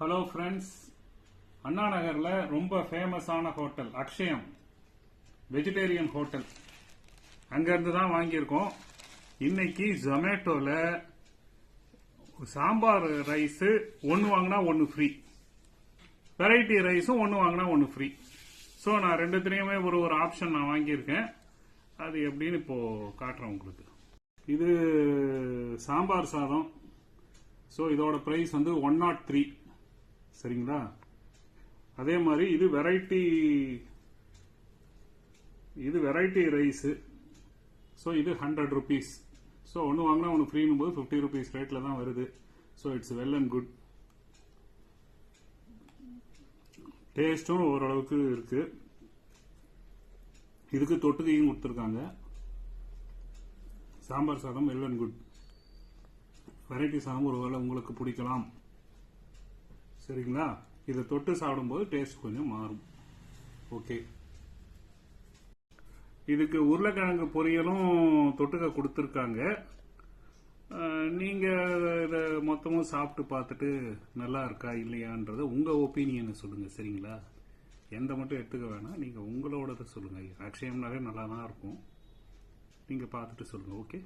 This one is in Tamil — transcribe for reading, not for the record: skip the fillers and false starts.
ஹலோ ஃப்ரெண்ட்ஸ், அண்ணா நகர்ல ரொம்ப ஃபேமஸான ஹோட்டல் அக்ஷயம் வெஜிடேரியன் ஹோட்டல், அங்கிருந்து தான் வாங்கியிருக்கோம். இன்னைக்கு ஜொமேட்டோல சாம்பார் ரைஸ் ஒன்று வாங்கினா ஒன்று ஃப்ரீ, வெரைட்டி ரைஸும் ஒன்று வாங்கினா ஒன்று ஃப்ரீ. ஸோ நான் ரெண்டுத்திலையுமே ஒரு ஆப்ஷன் நான் வாங்கியிருக்கேன். அது எப்படின்னு இப்போ காட்டுறேன் உங்களுக்கு. இது சாம்பார் சாதம். ஸோ இதோட ப்ரைஸ் வந்து 103. சரிங்களா? அதே மாதிரி இது வெரைட்டி ரைஸு. ஸோ இது 100 rupees. ஸோ ஒன்று வாங்கினா ஒன்று ஃப்ரீனும் போது 50 rupees ரேட்டில் தான் வருது. So it's well and good. டேஸ்ட்டும் ஓரளவுக்கு இருக்கு. இதுக்கு தொட்டுக்கையும் கொடுத்துருக்காங்க. சாம்பார் சாதம் வெல் அண்ட் குட். வெரைட்டி சாதம் ஒருவேளை உங்களுக்கு பிடிக்கலாம். சரிங்களா? இதை தொட்டு சாப்பிடும்போது டேஸ்ட் கொஞ்சம் மாறும். ஓகே. இதுக்கு உருளைக்கிழங்கு பொரியலும் தொட்டுக்க கொடுத்துருக்காங்க. நீங்க இதை மொத்தமும் சாப்பிட்டு பார்த்துட்டு நல்லா இருக்கா இல்லையான்றத உங்க ஒப்பீனியனை சொல்லுங்க. சரிங்களா? எந்த மட்டும் எடுத்துக்க வேணாம், நீங்க உங்களோட சொல்லுங்க. அக்ஷயம்னாலே நல்லா தான் இருக்கும். நீங்க பார்த்துட்டு சொல்லுங்க. ஓகே.